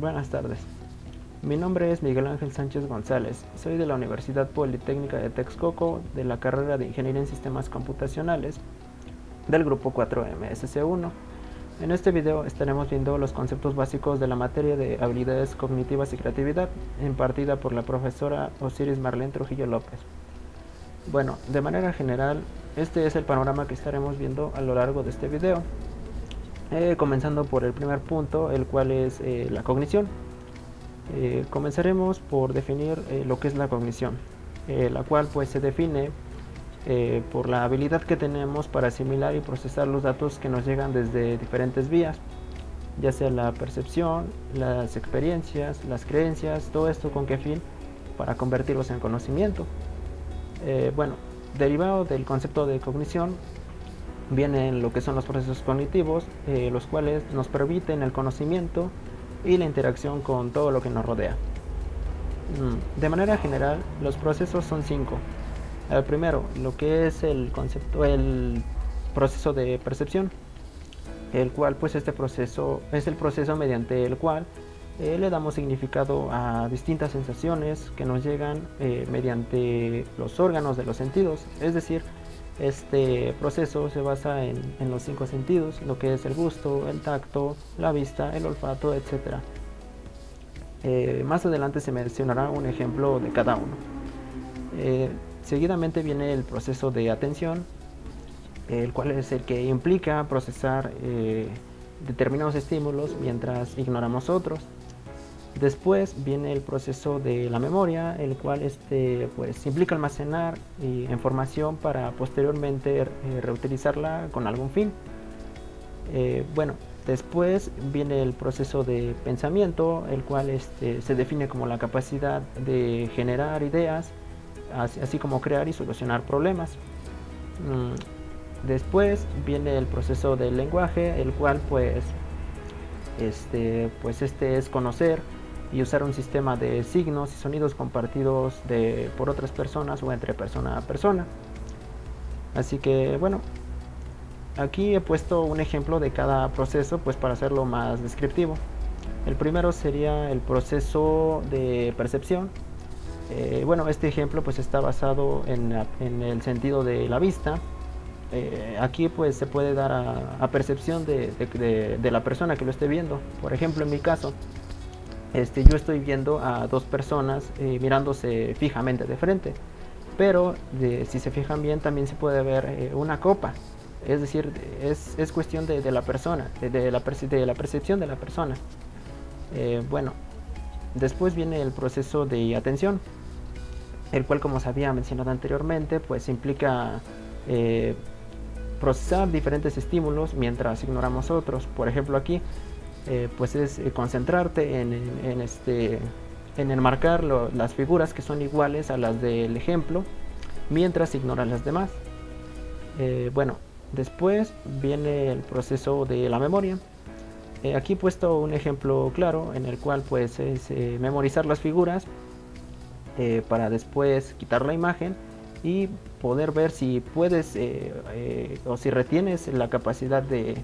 Buenas tardes. Mi nombre es Miguel Ángel Sánchez González. Soy de la Universidad Politécnica de Texcoco, de la carrera de Ingeniería en Sistemas Computacionales, del grupo 4MSC1. En este video estaremos viendo los conceptos básicos de la materia de habilidades cognitivas y creatividad, impartida por la profesora Osiris Marlene Trujillo López. Bueno, de manera general, este es el panorama que estaremos viendo a lo largo de este video. Comenzando por el primer punto, el cual es la cognición. Comenzaremos por definir lo que es la cognición, la cual pues se define por la habilidad que tenemos para asimilar y procesar los datos que nos llegan desde diferentes vías, ya sea la percepción, las experiencias, las creencias, todo esto con qué fin, para convertirlos en conocimiento. Bueno, derivado del concepto de cognición vienen lo que son los procesos cognitivos, los cuales nos permiten el conocimiento y la interacción con todo lo que nos rodea. De manera general, los procesos son 5. El primero, lo que es el proceso de percepción, el cual pues este proceso es el proceso mediante el cual le damos significado a distintas sensaciones que nos llegan mediante los órganos de los sentidos. Es decir, este proceso se basa en los 5 sentidos, lo que es el gusto, el tacto, la vista, el olfato, etc. Más adelante se mencionará un ejemplo de cada uno. Seguidamente viene el proceso de atención, el cual es el que implica procesar determinados estímulos mientras ignoramos otros. Después viene el proceso de la memoria, el cual pues implica almacenar información para posteriormente reutilizarla con algún fin. Bueno, después viene el proceso de pensamiento, el cual se define como la capacidad de generar ideas, así como crear y solucionar problemas. Después viene el proceso del lenguaje, el cual pues es conocer y usar un sistema de signos y sonidos compartidos por otras personas o entre persona a persona. Así que bueno, aquí he puesto un ejemplo de cada proceso pues para hacerlo más descriptivo. El primero sería el proceso de percepción. Bueno, este ejemplo pues está basado en el sentido de la vista. Aquí pues se puede dar a percepción de la persona que lo esté viendo. Por ejemplo, en mi caso, yo estoy viendo a dos personas mirándose fijamente de frente, pero si se fijan bien también se puede ver una copa. Es decir, es cuestión de la persona, de la percepción de la persona. Bueno, después viene el proceso de atención, el cual, como se había mencionado anteriormente, pues implica procesar diferentes estímulos mientras ignoramos otros. Por ejemplo, aquí pues es concentrarte en enmarcar las figuras que son iguales a las del ejemplo mientras ignoras las demás. Bueno, después viene el proceso de la memoria. Aquí he puesto un ejemplo claro en el cual pues es memorizar las figuras para después quitar la imagen y poder ver si puedes o si retienes la capacidad de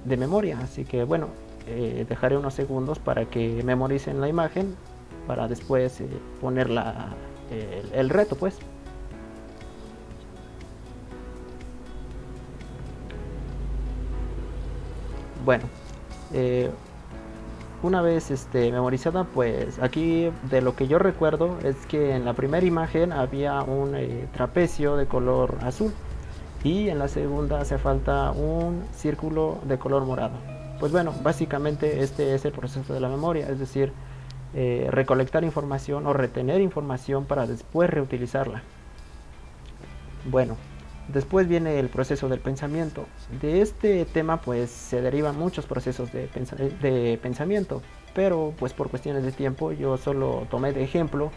memoria. Así que bueno, dejaré unos segundos para que memoricen la imagen para después poner el reto pues. Bueno, una vez memorizada, pues aquí de lo que yo recuerdo es que en la primera imagen había un trapecio de color azul y en la segunda hace falta un círculo de color morado. Pues bueno, básicamente este es el proceso de la memoria, es decir, recolectar información o retener información para después reutilizarla. Bueno, después viene el proceso del pensamiento. De este tema pues se derivan muchos procesos de pensamiento, pero pues por cuestiones de tiempo yo solo tomé de ejemplo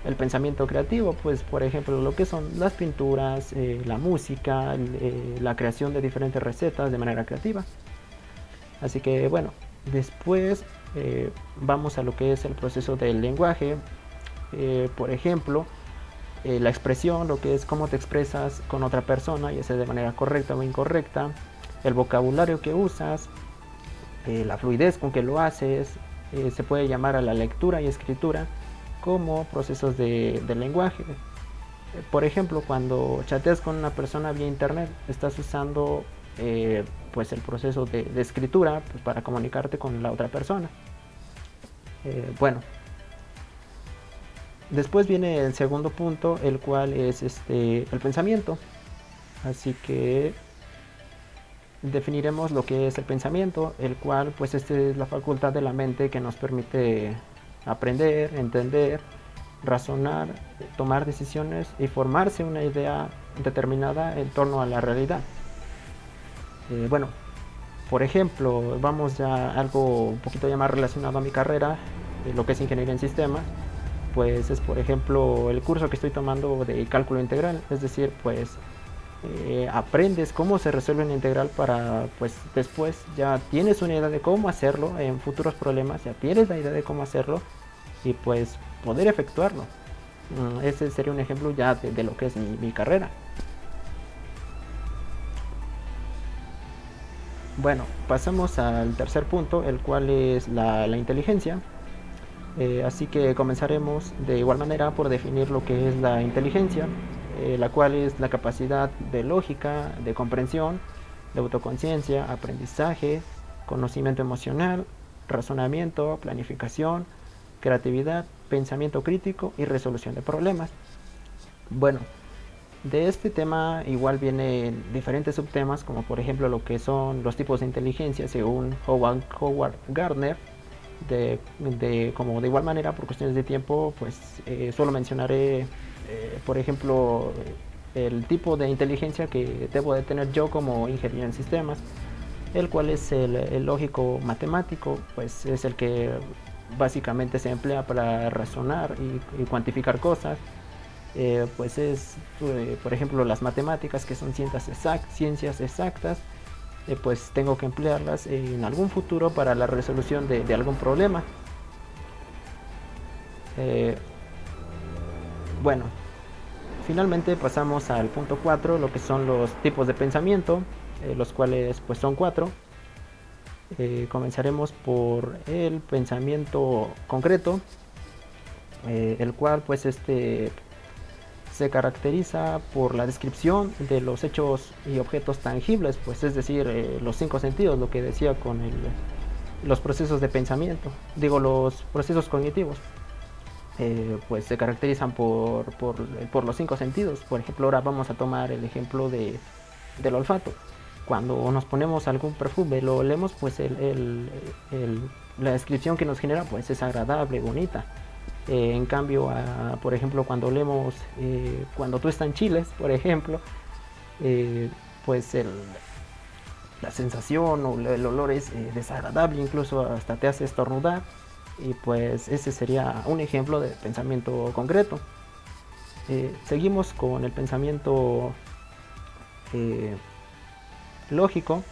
el pensamiento creativo, pues por ejemplo lo que son las pinturas, la música, la creación de diferentes recetas de manera creativa. Así que bueno, después vamos a lo que es el proceso del lenguaje. Por ejemplo, la expresión, lo que es cómo te expresas con otra persona, ya sea de manera correcta o incorrecta, el vocabulario que usas, la fluidez con que lo haces. Se puede llamar a la lectura y escritura como procesos de lenguaje. Por ejemplo, cuando chateas con una persona vía internet, estás usando pues el proceso de escritura pues, para comunicarte con la otra persona. Bueno, después viene el segundo punto, el cual es el pensamiento. Así que definiremos lo que es el pensamiento, el cual pues es la facultad de la mente que nos permite aprender, entender, razonar, tomar decisiones y formarse una idea determinada en torno a la realidad. Bueno, por ejemplo, vamos ya a algo un poquito ya más relacionado a mi carrera, lo que es ingeniería en sistemas, pues es por ejemplo el curso que estoy tomando de cálculo integral, es decir, pues aprendes cómo se resuelve una integral para pues después ya tienes una idea de cómo hacerlo en futuros problemas, ya tienes la idea de cómo hacerlo y pues poder efectuarlo. Ese sería un ejemplo ya de lo que es mi carrera. Bueno, pasamos al tercer punto, el cual es la inteligencia. Así que comenzaremos de igual manera por definir lo que es la inteligencia, la cual es la capacidad de lógica, de comprensión, de autoconciencia, aprendizaje, conocimiento emocional, razonamiento, planificación, creatividad, pensamiento crítico y resolución de problemas. Bueno, de este tema igual vienen diferentes subtemas, como por ejemplo lo que son los tipos de inteligencia según Howard Gardner. Como de igual manera, por cuestiones de tiempo, pues solo mencionaré, por ejemplo, el tipo de inteligencia que debo de tener yo como ingeniero en sistemas, el cual es el lógico matemático, pues es el que básicamente se emplea para razonar y cuantificar cosas. Pues es, por ejemplo, las matemáticas, que son ciencias exactas, pues tengo que emplearlas en algún futuro para la resolución de algún problema. Bueno, finalmente pasamos al punto 4, lo que son los tipos de pensamiento, los cuales pues son 4. Comenzaremos por el pensamiento concreto, el cual pues se caracteriza por la descripción de los hechos y objetos tangibles, pues es decir, los 5 sentidos, lo que decía con los procesos de pensamiento, digo los procesos cognitivos, pues se caracterizan por los 5 sentidos. Por ejemplo, ahora vamos a tomar el ejemplo del olfato. Cuando nos ponemos algún perfume, lo olemos, pues la descripción que nos genera pues es agradable, bonita. En cambio, por ejemplo, cuando olemos, cuando tú estás en chiles, por ejemplo, pues la sensación o el olor es desagradable, incluso hasta te hace estornudar. Y pues ese sería un ejemplo de pensamiento concreto. Seguimos con el pensamiento lógico,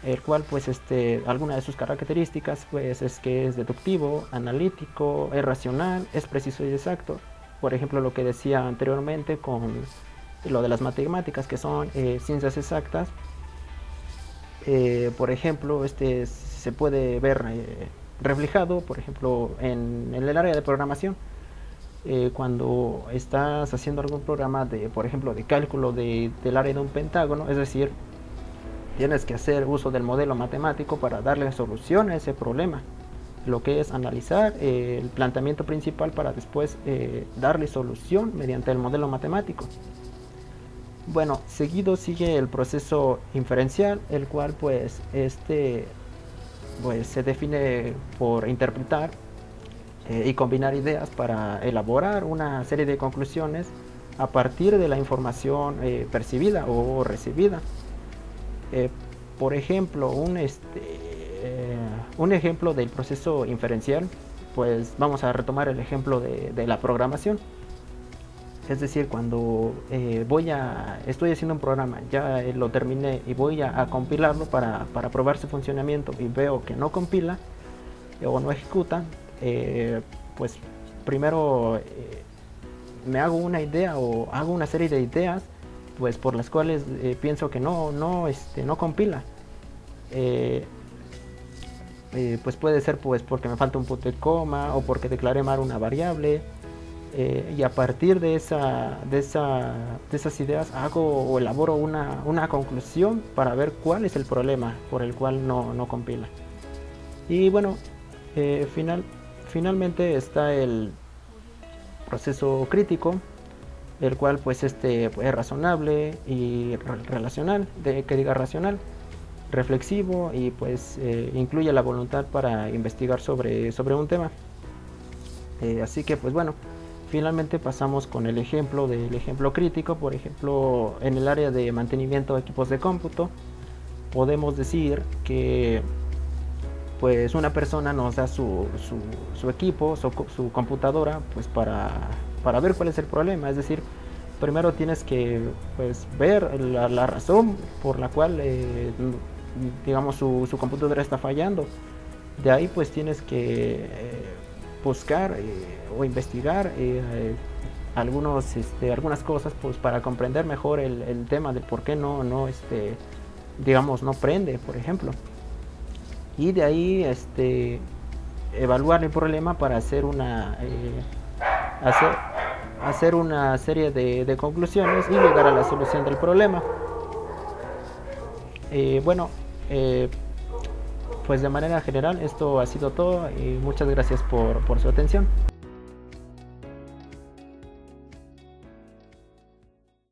el cual pues alguna de sus características pues es que es deductivo, analítico, es racional, es preciso y exacto. Por ejemplo, lo que decía anteriormente con lo de las matemáticas, que son ciencias exactas. Por ejemplo, se puede ver reflejado, por ejemplo, en el área de programación. Cuando estás haciendo algún programa por ejemplo, de cálculo del área de un pentágono, es decir, tienes que hacer uso del modelo matemático para darle solución a ese problema, lo que es analizar el planteamiento principal para después darle solución mediante el modelo matemático. Bueno, seguido sigue el proceso inferencial, el cual pues pues se define por interpretar y combinar ideas para elaborar una serie de conclusiones a partir de la información percibida o recibida. Por ejemplo, un ejemplo del proceso inferencial, pues vamos a retomar el ejemplo de la programación. Es decir, cuando estoy haciendo un programa, ya lo terminé y voy a compilarlo para probar su funcionamiento y veo que no compila o no ejecuta, pues primero me hago una idea o hago una serie de ideas pues por las cuales pienso que no compila. pues puede ser pues porque me falta un punto de coma o porque declaré mal una variable. Y a partir de esas ideas hago o elaboro una conclusión para ver cuál es el problema por el cual no compila. Y bueno, finalmente está el proceso crítico, el cual pues es razonable y relacional, racional, reflexivo, y pues incluye la voluntad para investigar sobre un tema. Así que pues bueno, finalmente pasamos con el ejemplo del ejemplo crítico. Por ejemplo, en el área de mantenimiento de equipos de cómputo, podemos decir que pues una persona nos da su equipo, su computadora, pues para ver cuál es el problema. Es decir, primero tienes que pues ver la razón por la cual digamos su computadora está fallando. De ahí pues tienes que buscar o investigar algunas cosas pues para comprender mejor el tema de por qué digamos no prende, por ejemplo. Y de ahí evaluar el problema para hacer hacer una serie de conclusiones y llegar a la solución del problema. Bueno, pues de manera general esto ha sido todo y muchas gracias por su atención.